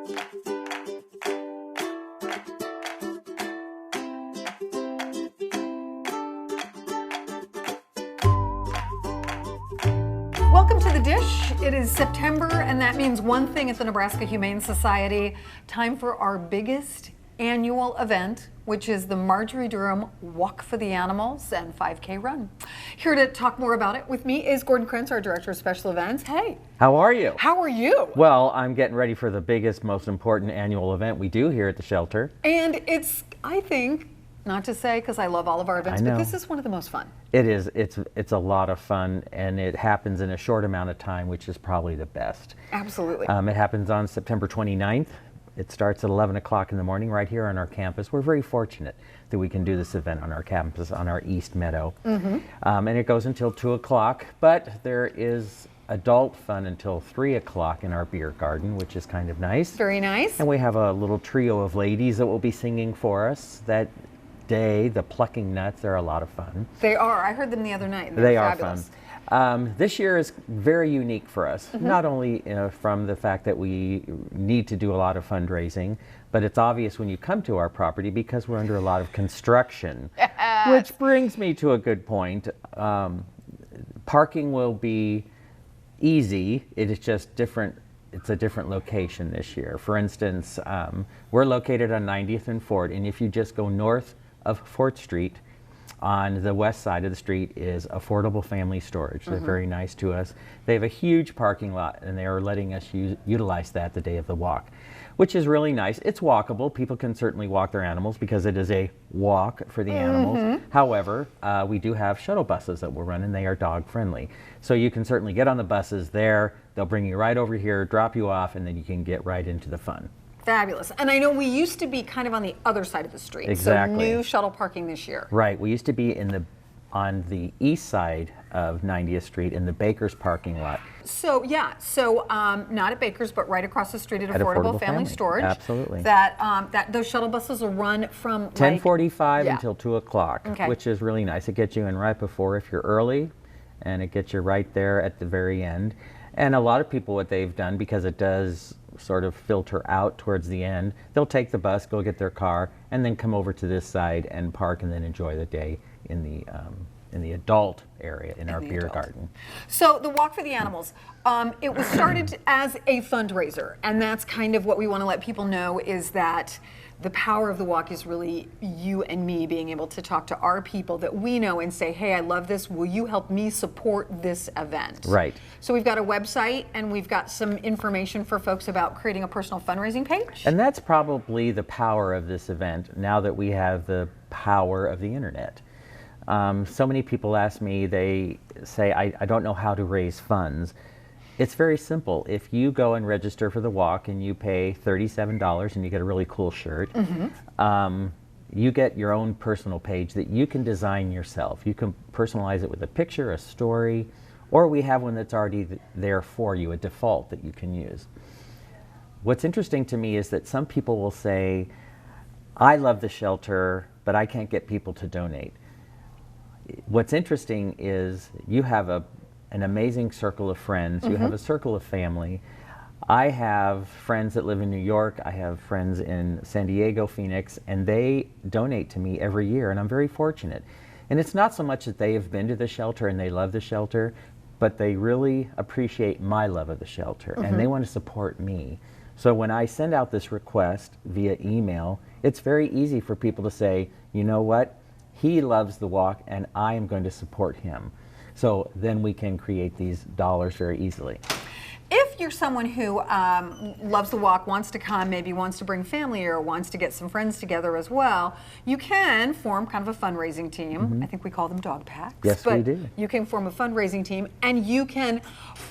Welcome to The Dish. It is September, and that means one thing at the Nebraska Humane Society. Time for our biggest annual event, which is the Marjorie Durham Walk for the Animals and 5K Run. Here to talk more about it with me is Gordon Krentz, our Director of Special Events. Hey. How are you? How are you? Well, I'm getting ready for the biggest, most important annual event we do here at the shelter. And it's, I think, not to say because I love all of our events, but this is one of the most fun. It is. It's a lot of fun, and it happens in a short amount of time, which is probably the best. Absolutely. It happens on September 29th. It starts at 11 o'clock in the morning right here on our campus. We're very fortunate that we can do this event on our campus, on our East Meadow. And it goes until 2 o'clock, but there is adult fun until 3 o'clock in our beer garden, which is kind of nice. Very nice. And we have a little trio of ladies that will be singing for us that day. The Plucking Nuts are a lot of fun. They are. I heard them the other night. They are fabulous. fun. This year is very unique for us, not only from the fact that we need to do a lot of fundraising, but it's obvious when you come to our property because we're under a lot of construction, which brings me to a good point. Parking will be easy. It is just different. It's a different location this year. For instance, we're located on 90th and Fort, and if you just go north of Fort Street, on the west side of the street is Affordable Family Storage. They're very nice to us. They have a huge parking lot, and they are letting us utilize that the day of the walk, which is really nice. It's walkable. People can certainly walk their animals because it is a walk for the animals. However, we do have shuttle buses that will run, and they are dog friendly. So you can certainly get on the buses there. They'll bring you right over here, drop you off, and then you can get right into the fun. Fabulous. And I know we used to be kind of on the other side of the street. Exactly. So new shuttle parking this year. Right. We used to be on the east side of 90th Street in the Baker's parking lot. So yeah, not at Baker's, but right across the street at Affordable Family Storage. Absolutely. That those shuttle buses will run from 10:45 until 2 o'clock, which is really nice. It gets you in right before if you're early, and it gets you right there at the very end. And a lot of people, what they've done, because it does sort of filter out towards the end, they'll take the bus, go get their car, and then come over to this side and park, and then enjoy the day in the adult area in our beer garden. So the Walk for the Animals, it was started as a fundraiser, and that's kind of what we want to let people know is that the power of the walk is really you and me being able to talk to our people that we know and say, hey, I love this. Will you help me support this event? Right. So we've got a website and we've got some information for folks about creating a personal fundraising page. And that's probably the power of this event now that we have the power of the internet. So many people ask me, they say, I don't know how to raise funds. It's very simple. If you go and register for the walk and you pay $37 and you get a really cool shirt, you get your own personal page that you can design yourself. You can personalize it with a picture, a story, or we have one that's already there for you, a default that you can use. What's interesting to me is that some people will say, I love the shelter, but I can't get people to donate. What's interesting is you have an amazing circle of friends. You have a circle of family. I have friends that live in New York. I have friends in San Diego, Phoenix, and they donate to me every year, and I'm very fortunate. And it's not so much that they have been to the shelter and they love the shelter, but they really appreciate my love of the shelter, and they want to support me. So when I send out this request via email, it's very easy for people to say, you know what? He loves the walk, and I am going to support him. So then we can create these dollars very easily. If you're someone who loves the walk, wants to come, maybe wants to bring family or wants to get some friends together as well, you can form kind of a fundraising team. I think we call them dog packs. Yes, but we do. You can form a fundraising team and you can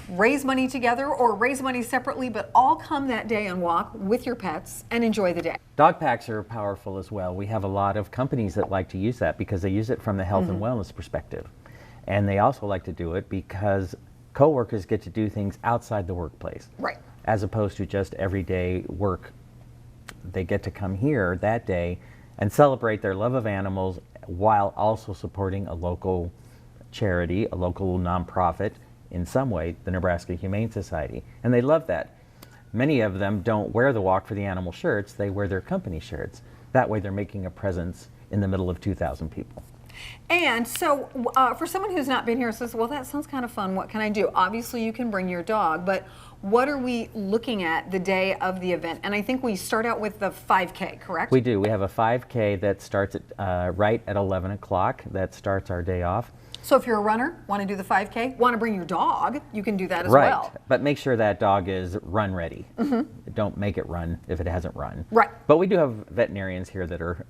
raise money together or raise money separately, but all come that day and walk with your pets and enjoy the day. Dog packs are powerful as well. We have a lot of companies that like to use that because they use it from the health and wellness perspective. And they also like to do it because coworkers get to do things outside the workplace. Right. As opposed to just everyday work. They get to come here that day and celebrate their love of animals while also supporting a local charity, a local nonprofit in some way, the Nebraska Humane Society. And they love that. many of them don't wear the Walk for the Animal shirts, they wear their company shirts. That way they're making a presence in the middle of 2,000 people. And so for someone who's not been here says, well, that sounds kind of fun. What can I do? Obviously, you can bring your dog, but what are we looking at the day of the event? And I think we start out with the 5K, correct? We do. We have a 5K that starts at right at 11 o'clock. That starts our day off. So if you're a runner, want to do the 5K, want to bring your dog, you can do that as Right, well. but make sure that dog is run ready. Don't make it run if it hasn't run. Right. But we do have veterinarians here that are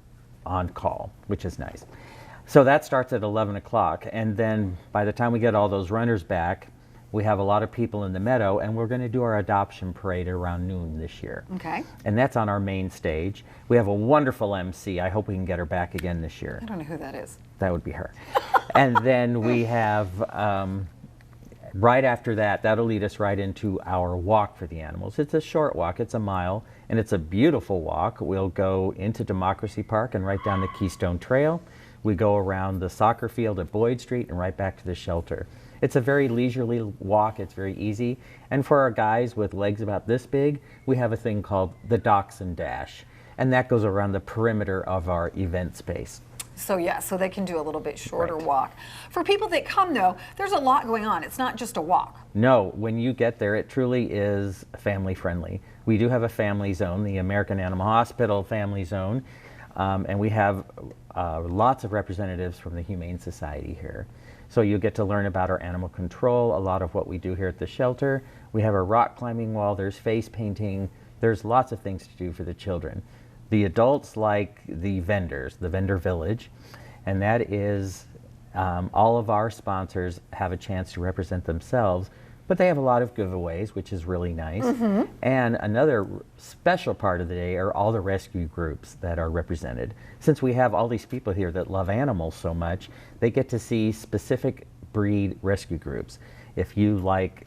on call, which is nice. So that starts at 11 o'clock, and then by the time we get all those runners back, we have a lot of people in the meadow, and we're going to do our adoption parade around noon this year. Okay. And that's on our main stage. We have a wonderful MC. I hope we can get her back again this year. I don't know who that is. That would be her. And then we have, right after that, that'll lead us right into our walk for the animals. It's a short walk, it's a mile, and it's a beautiful walk. We'll go into Democracy Park and right down the Keystone Trail. We go around the soccer field at Boyd Street and right back to the shelter. It's a very leisurely walk, it's very easy. And for our guys with legs about this big, we have a thing called the Dachshund Dash. And that goes around the perimeter of our event space. So yeah, so they can do a little bit shorter Right. walk. For people that come though, there's a lot going on. It's not just a walk. No, when you get there, it truly is family friendly. We do have a family zone, the American Animal Hospital Family Zone, and we have lots of representatives from the Humane Society here. So you'll get to learn about our animal control, a lot of what we do here at the shelter. We have a rock climbing wall, there's face painting, there's lots of things to do for the children. The adults like the vendors, the vendor village, and that is all of our sponsors have a chance to represent themselves, but they have a lot of giveaways, which is really nice. And another special part of the day are all the rescue groups that are represented. Since we have all these people here that love animals so much, they get to see specific breed rescue groups. If you like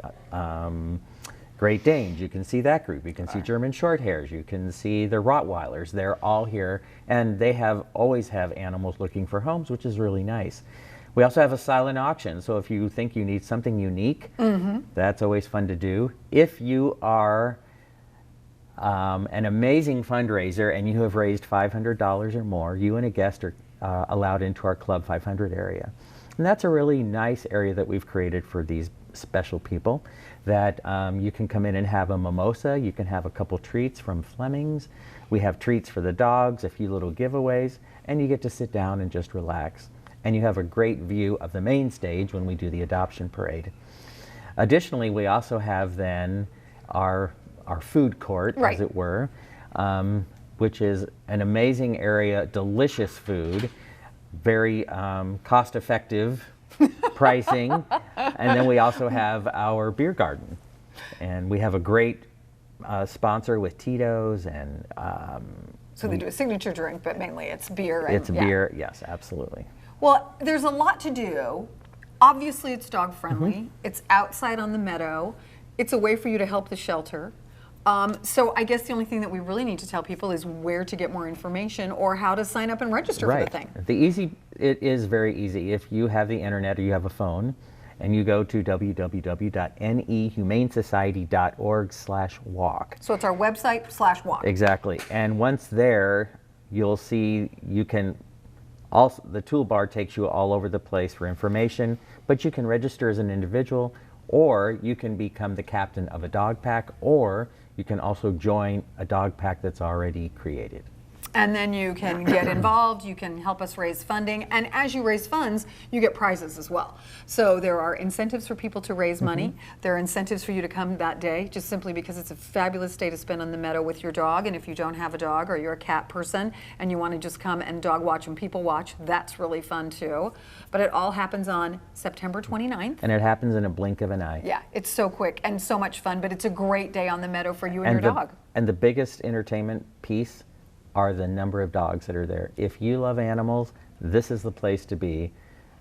Great Danes, you can see that group. You can see German Shorthairs. You can see the Rottweilers. They're all here, and they always have animals looking for homes, which is really nice. We also have a silent auction, so if you think you need something unique, that's always fun to do. If you are an amazing fundraiser and you have raised $500 or more, you and a guest are allowed into our Club 500 area. And that's a really nice area that we've created for these special people, that you can come in and have a mimosa, you can have a couple treats from Fleming's, we have treats for the dogs, a few little giveaways, and you get to sit down and just relax. And you have a great view of the main stage when we do the adoption parade. Additionally, we also have then our food court, Right. as it were, which is an amazing area, delicious food, very cost-effective pricing. And then we also have our beer garden. And we have a great sponsor with Tito's and... So they do a signature drink, but mainly it's beer. And, it's beer, yes, absolutely. Well, there's a lot to do. Obviously, it's dog friendly. It's outside on the meadow. It's a way for you to help the shelter. So I guess the only thing that we really need to tell people is where to get more information or how to sign up and register for the thing. It is very easy. If you have the internet or you have a phone and you go to www.nehumanesociety.org/walk. So it's our website /walk. Exactly. And once there, you'll see you can also, the toolbar takes you all over the place for information, but you can register as an individual, or you can become the captain of a dog pack, or you can also join a dog pack that's already created. And then you can get involved, you can help us raise funding, and as you raise funds, you get prizes as well. So there are incentives for people to raise money. There are incentives for you to come that day, just simply because it's a fabulous day to spend on the meadow with your dog. And if you don't have a dog or you're a cat person and you want to just come and dog watch and people watch, that's really fun too. But it all happens on September 29th. And it happens in a blink of an eye. Yeah, it's so quick and so much fun, but it's a great day on the meadow for you and your dog. And the biggest entertainment piece are the number of dogs that are there. If you love animals, this is the place to be.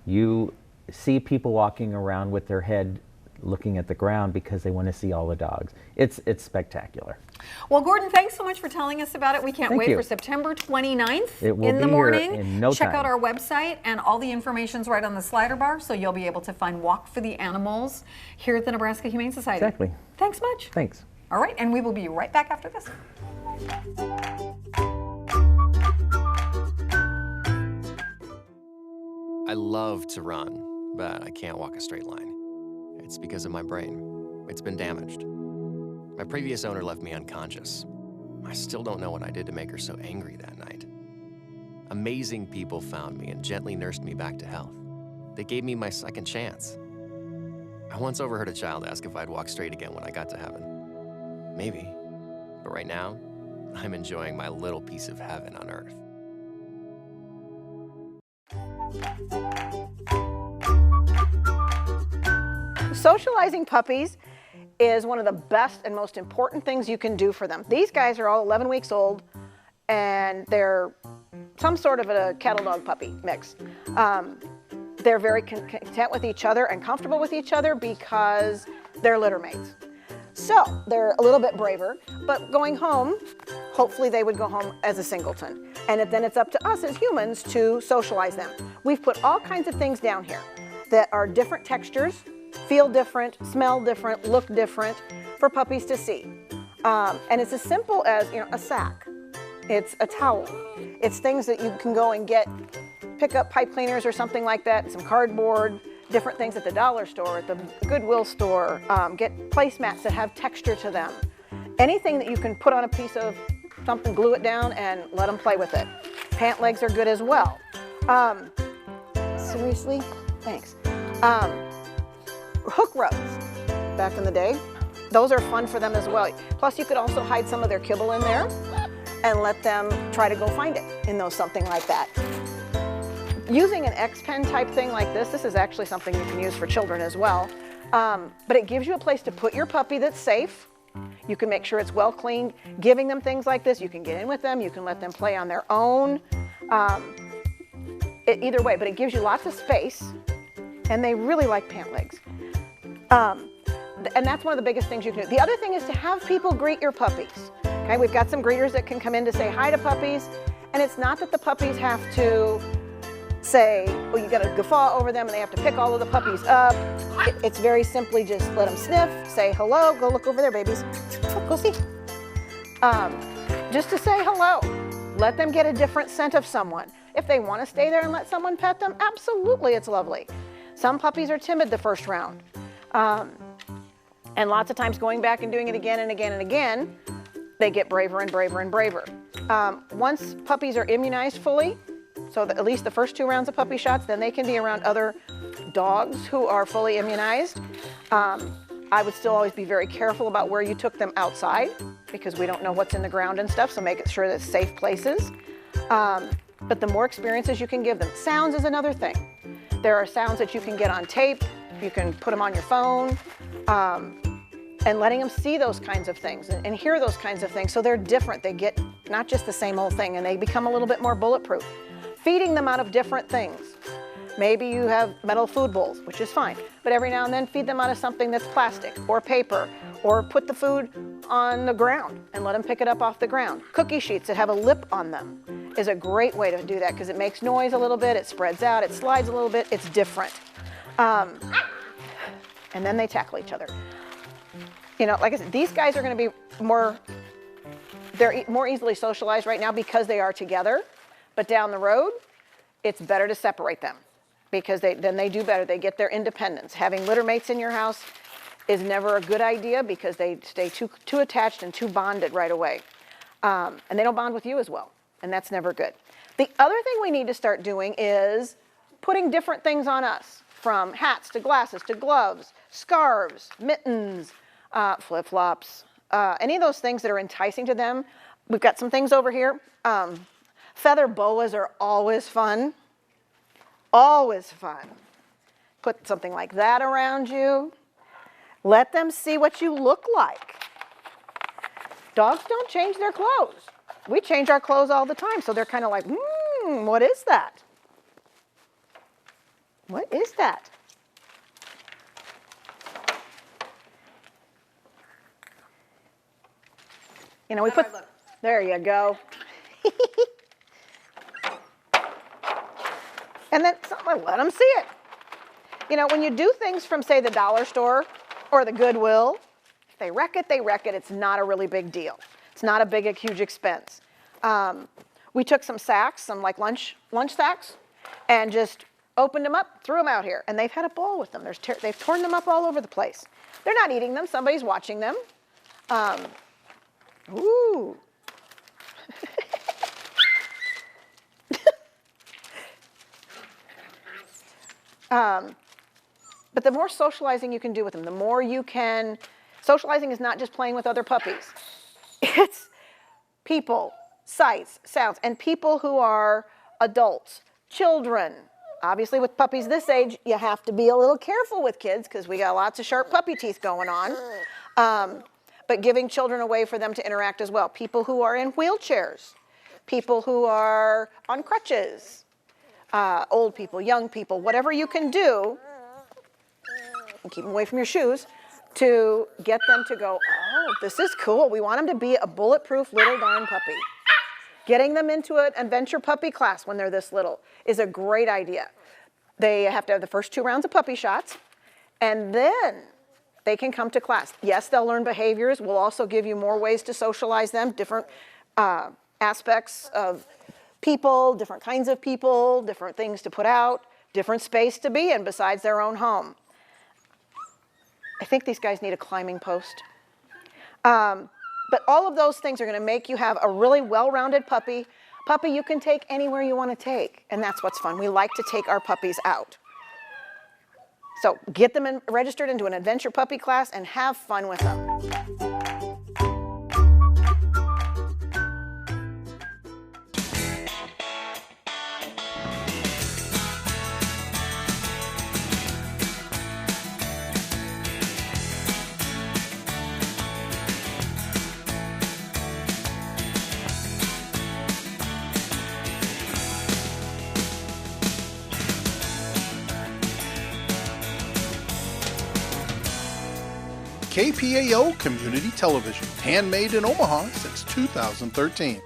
You see people walking around with their head looking at the ground because they want to see all the dogs. It's spectacular. Well, Gordon, thanks so much for telling us about it. We can't Thank wait you. for September 29th It will in the be here morning. in no Check time. out our website, and all the information's right on the slider bar, so you'll be able to find Walk for the Animals here at the Nebraska Humane Society. Exactly. Thanks much. Thanks. All right, and we will be right back after this. I love to run, but I can't walk a straight line. It's because of my brain. It's been damaged. My previous owner left me unconscious. I still don't know what I did to make her so angry that night. Amazing people found me and gently nursed me back to health. They gave me my second chance. I once overheard a child ask if I'd walk straight again when I got to heaven. Maybe, but right now, I'm enjoying my little piece of heaven on earth. Socializing puppies is one of the best and most important things you can do for them. These guys are all 11 weeks old, and they're some sort of a cattle dog puppy mix. They're very content with each other and comfortable with each other because they're litter mates. So they're a little bit braver, but going home, hopefully they would go home as a singleton. And then it's up to us as humans to socialize them. We've put all kinds of things down here that are different textures, feel different, smell different, look different for puppies to see. And it's as simple as, a sack. It's a towel. It's things that you can go and pick up pipe cleaners or something like that, some cardboard, different things at the dollar store, at the Goodwill store, get placemats that have texture to them. Anything that you can put on a piece of something, glue it down and let them play with it. Pant legs are good as well. Seriously? Thanks. Hook rugs, back in the day, those are fun for them as well. Plus you could also hide some of their kibble in there and let them try to go find it in something like that. Using an X-Pen type thing like this is actually something you can use for children as well. But it gives you a place to put your puppy that's safe. You can make sure it's well cleaned. Giving them things like this, you can get in with them, you can let them play on their own. Either way, but it gives you lots of space, and they really like pant legs. And that's one of the biggest things you can do. The other thing is to have people greet your puppies. Okay, we've got some greeters that can come in to say hi to puppies, and it's not that the puppies have to say, well, you got to guffaw over them and they have to pick all of the puppies up. It's very simply just let them sniff, say hello, go look over there, babies. Go see. Just to say hello. Let them get a different scent of someone. If they want to stay there and let someone pet them, absolutely, it's lovely. Some puppies are timid the first round. And lots of times going back and doing it again and again and again, they get braver and braver and braver. Once puppies are immunized fully, so at least the first 2 rounds of puppy shots, then they can be around other dogs who are fully immunized. I would still always be very careful about where you took them outside because we don't know what's in the ground and stuff, so make sure that it's safe places. But the more experiences you can give them. Sounds is another thing. There are sounds that you can get on tape, you can put them on your phone, and letting them see those kinds of things and hear those kinds of things so they're different. They get not just the same old thing and they become a little bit more bulletproof. Feeding them out of different things. Maybe you have metal food bowls, which is fine, but every now and then feed them out of something that's plastic or paper, or put the food on the ground and let them pick it up off the ground. Cookie sheets that have a lip on them is a great way to do that because it makes noise a little bit, it spreads out, it slides a little bit, it's different. And then they tackle each other. Like I said, these guys are going to be they're more easily socialized right now because they are together. But down the road, it's better to separate them because then they do better. They get their independence. Having litter mates in your house is never a good idea because they stay too attached and too bonded right away. And they don't bond with you as well, and that's never good. The other thing we need to start doing is putting different things on us, from hats to glasses to gloves, scarves, mittens, flip-flops, any of those things that are enticing to them. We've got some things over here. Feather boas are always fun. Always fun. Put something like that around you. Let them see what you look like. Dogs don't change their clothes. We change our clothes all the time, so they're kind of like, what is that? What is that? We put, there you go. And then let them see it. When you do things from, say, the dollar store or the Goodwill, They wreck it, they wreck it. It's not a really big deal. It's not a big, huge expense. We took some sacks, some like lunch sacks, and just opened them up, threw them out here, and they've had a ball with them. They've torn them up all over the place. They're not eating them. Somebody's watching them. Ooh. But the more socializing you can do with them, the more you can. Socializing is not just playing with other puppies. It's people, sights, sounds, and people who are adults, children. Obviously, with puppies this age, you have to be a little careful with kids because we got lots of sharp puppy teeth going on. But giving children a way for them to interact as well. People who are in wheelchairs, people who are on crutches, old people, young people, whatever you can do, and keep them away from your shoes, to get them to go, oh, this is cool. We want them to be a bulletproof little darn puppy. Getting them into an adventure puppy class when they're this little is a great idea. They have to have the first 2 rounds of puppy shots, and then they can come to class. Yes, they'll learn behaviors. We'll also give you more ways to socialize them, different aspects of people, different kinds of people, different things to put out, different space to be in besides their own home. I think these guys need a climbing post. But all of those things are going to make you have a really well-rounded puppy you can take anywhere you want to take, and that's what's fun. We like to take our puppies out. So get them registered into an adventure puppy class and have fun with them. KPAO Community Television, handmade in Omaha since 2013.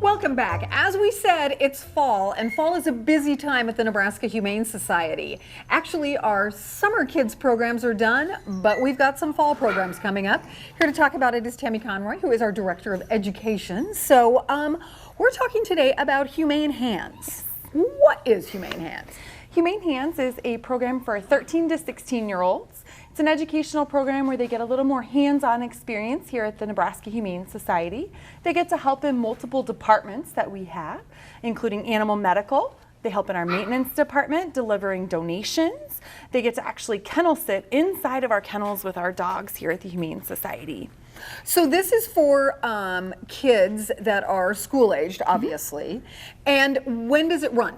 Welcome back. As we said, it's fall, and fall is a busy time at the Nebraska Humane Society. Actually, our summer kids programs are done, but we've got some fall programs coming up. Here to talk about it is Tammy Conroy, who is our Director of Education. So we're talking today about Humane Hands. What is Humane Hands? Humane Hands is a program for 13 to 16-year-olds. It's an educational program where they get a little more hands-on experience here at the Nebraska Humane Society. They get to help in multiple departments that we have, including animal medical. They help in our maintenance department, delivering donations. They get to actually kennel sit inside of our kennels with our dogs here at the Humane Society. So this is for kids that are school-aged, obviously. And when does it run?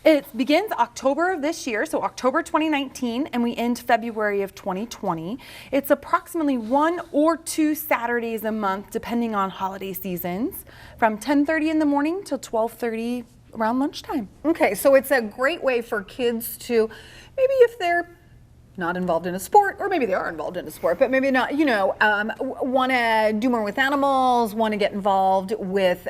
It begins October of this year, so October 2019, and we end February of 2020. It's approximately 1 or 2 Saturdays a month, depending on holiday seasons, from 10:30 in the morning till 12:30 around lunchtime. Okay, so it's a great way for kids to, maybe if they're not involved in a sport, or maybe they are involved in a sport, but maybe not, want to do more with animals, want to get involved with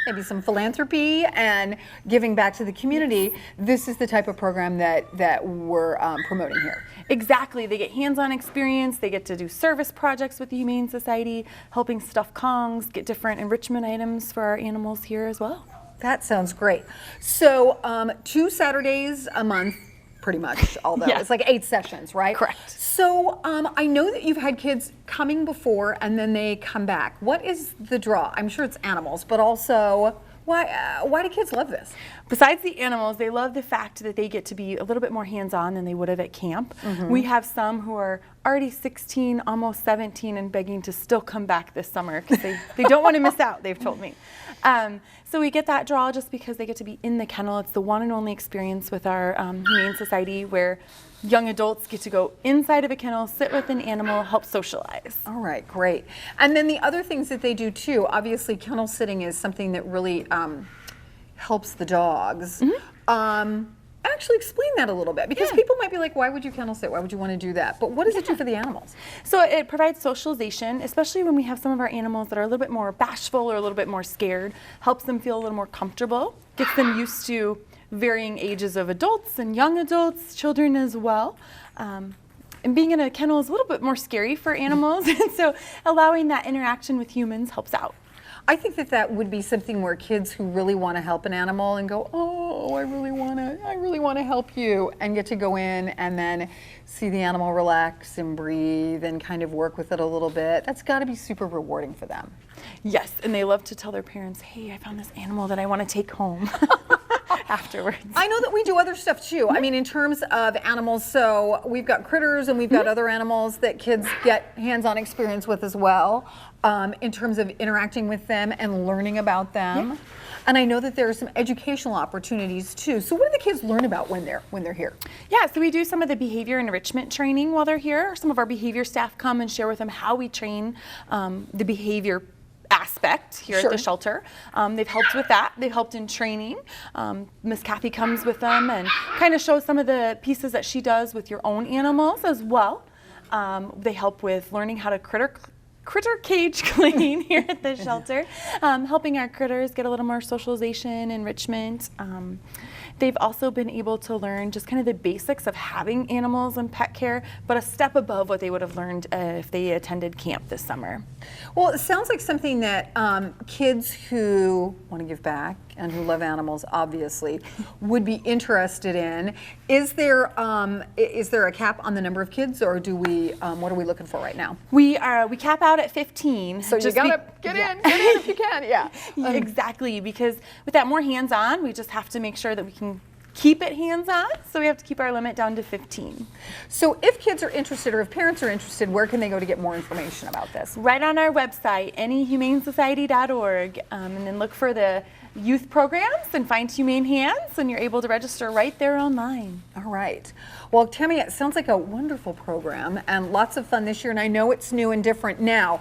maybe some philanthropy and giving back to the community. This is the type of program that we're promoting here. Exactly. They get hands-on experience. They get to do service projects with the Humane Society, helping stuff Kongs, get different enrichment items for our animals here as well. That sounds great. So 2 Saturdays a month, pretty much, although it's like 8 sessions, right? Correct. So I know that you've had kids coming before and then they come back. What is the draw? I'm sure it's animals, but also why do kids love this? Besides the animals, they love the fact that they get to be a little bit more hands-on than they would have at camp. Mm-hmm. We have some who are already 16, almost 17, and begging to still come back this summer because they don't want to miss out, they've told me. So we get that draw just because they get to be in the kennel. It's the one and only experience with our Humane Society where young adults get to go inside of a kennel, sit with an animal, help socialize. All right, great. And then the other things that they do too, obviously kennel sitting is something that really helps the dogs. Mm-hmm. Actually explain that a little bit, because people might be like, why would you kennel sit? Why would you want to do that? But what does it do for the animals? So it provides socialization, especially when we have some of our animals that are a little bit more bashful or a little bit more scared. Helps them feel a little more comfortable, gets them used to varying ages of adults and young adults, children as well. And being in a kennel is a little bit more scary for animals, and so allowing that interaction with humans helps out. I think that that would be something where kids who really want to help an animal and go, oh, I really want to help you, and get to go in and then see the animal relax and breathe and kind of work with it a little bit. That's got to be super rewarding for them. Yes, and they love to tell their parents, hey, I found this animal that I want to take home afterwards. I know that we do other stuff too. I mean, in terms of animals, so we've got critters and we've got other animals that kids get hands-on experience with as well, in terms of interacting with them and learning about them. And I know that there are some educational opportunities too. So what do the kids learn about when they're here? Yeah, so we do some of the behavior enrichment training while they're here. Some of our behavior staff come and share with them how we train the behavior aspect here at the shelter. They've helped with that. They've helped in training. Miss Kathy comes with them and kind of shows some of the pieces that she does with your own animals as well. They help with learning how to critter cage clean here at the shelter, helping our critters get a little more socialization, enrichment. They've also been able to learn just kind of the basics of having animals and pet care, but a step above what they would have learned if they attended camp this summer. Well, it sounds like something that kids who want to give back and who love animals, obviously, would be interested in. Is there a cap on the number of kids, or do we? What are we looking for right now? We cap out at 15. So you gotta get in if you can. Yeah, exactly. Because with that more hands-on, we just have to make sure that we can keep it hands-on. So we have to keep our limit down to 15. So if kids are interested, or if parents are interested, where can they go to get more information about this? Right on our website, nehumanesociety.org, and then look for the youth programs and find Humane Hands, and you're able to register right there online. All right. Well, Tammy, it sounds like a wonderful program and lots of fun this year, and I know it's new and different now.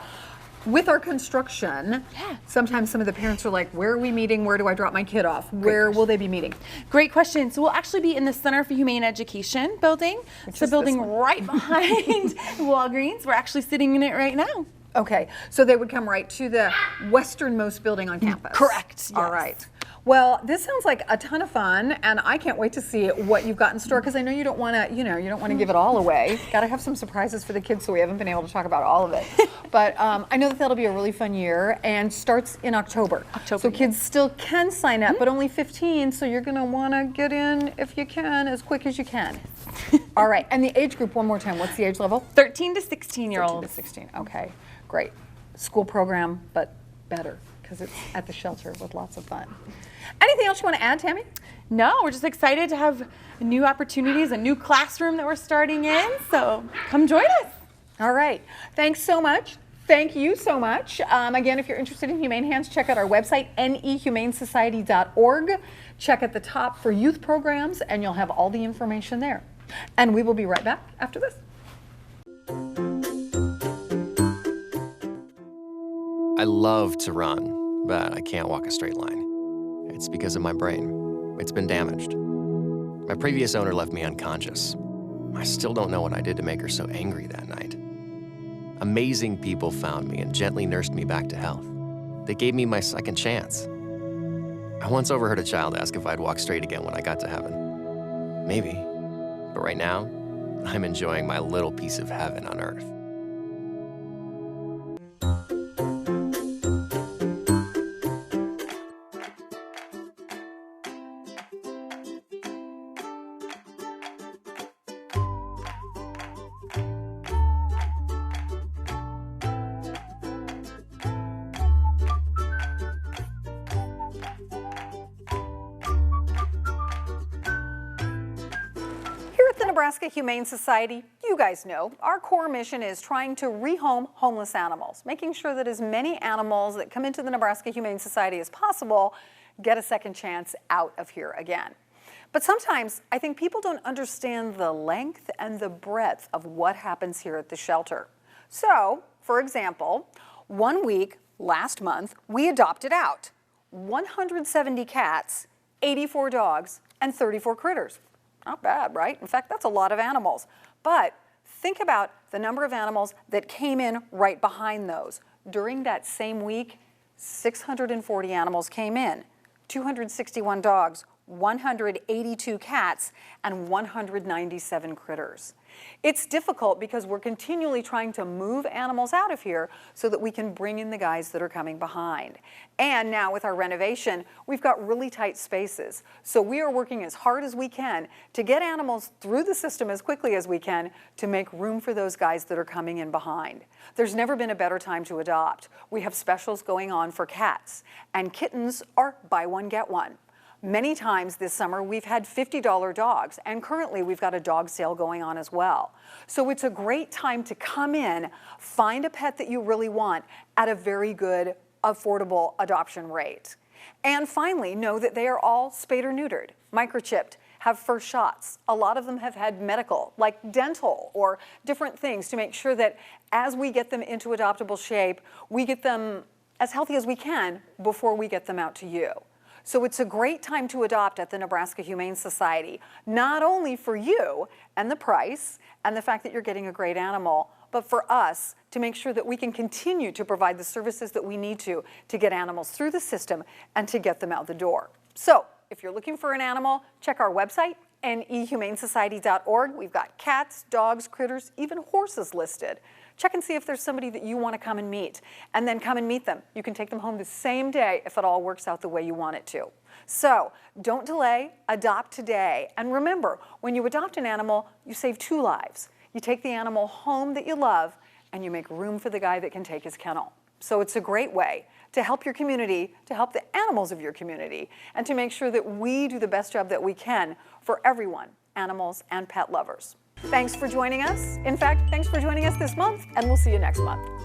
With our construction, sometimes some of the parents are like, where are we meeting? Where do I drop my kid off? Where will they be meeting? Great question. So we'll actually be in the Center for Humane Education building. It's the building right behind Walgreens. We're actually sitting in it right now. Okay, so they would come right to the westernmost building on campus. Correct. All right. Well, this sounds like a ton of fun, and I can't wait to see what you've got in store, because I know you don't want to, you don't want to give it all away. Got to have some surprises for the kids, so we haven't been able to talk about all of it. But I know that that'll be a really fun year, and starts in October. So kids still can sign up, but only 15, so you're going to want to get in if you can, as quick as you can. All right, and the age group, one more time, what's the age level? 13 to 16-year-olds. 13 to 16, okay, great. School program, but better, because it's at the shelter with lots of fun. Anything else you want to add, Tammy? No, we're just excited to have new opportunities, a new classroom that we're starting in, so come join us. All right, thanks so much. Thank you so much. Again, if you're interested in Humane Hands, check out our website, nehumanesociety.org. Check at the top for youth programs, and you'll have all the information there. And we will be right back after this. I love to run, but I can't walk a straight line. It's because of my brain. It's been damaged. My previous owner left me unconscious. I still don't know what I did to make her so angry that night. Amazing people found me and gently nursed me back to health. They gave me my second chance. I once overheard a child ask if I'd walk straight again when I got to heaven. Maybe. But right now, I'm enjoying my little piece of heaven on earth. Nebraska Humane Society, you guys know, our core mission is trying to rehome homeless animals, making sure that as many animals that come into the Nebraska Humane Society as possible get a second chance out of here again. But sometimes I think people don't understand the length and the breadth of what happens here at the shelter. So, for example, 1 week last month, we adopted out 170 cats, 84 dogs, and 34 critters. Not bad, right? In fact, that's a lot of animals. But think about the number of animals that came in right behind those. During that same week, 640 animals came in, 261 dogs, 182 cats, and 197 critters. It's difficult because we're continually trying to move animals out of here so that we can bring in the guys that are coming behind. And now with our renovation, we've got really tight spaces. So we are working as hard as we can to get animals through the system as quickly as we can to make room for those guys that are coming in behind. There's never been a better time to adopt. We have specials going on for cats, and kittens are buy one, get one. Many times this summer we've had $50 dogs, and currently we've got a dog sale going on as well. So it's a great time to come in, find a pet that you really want at a very good, affordable adoption rate. And finally, know that they are all spayed or neutered, microchipped, have first shots. A lot of them have had medical, like dental or different things, to make sure that as we get them into adoptable shape, we get them as healthy as we can before we get them out to you. So it's a great time to adopt at the Nebraska Humane Society, not only for you and the price and the fact that you're getting a great animal, but for us to make sure that we can continue to provide the services that we need to get animals through the system and to get them out the door. So if you're looking for an animal, check our website, nehumanesociety.org. We've got cats, dogs, critters, even horses listed. Check and see if there's somebody that you want to come and meet, and then come and meet them. You can take them home the same day if it all works out the way you want it to. So don't delay, adopt today. And remember, when you adopt an animal, you save 2 lives. You take the animal home that you love, and you make room for the guy that can take his kennel. So it's a great way to help your community, to help the animals of your community, and to make sure that we do the best job that we can for everyone, animals and pet lovers. Thanks for joining us. In fact, thanks for joining us this month, and we'll see you next month.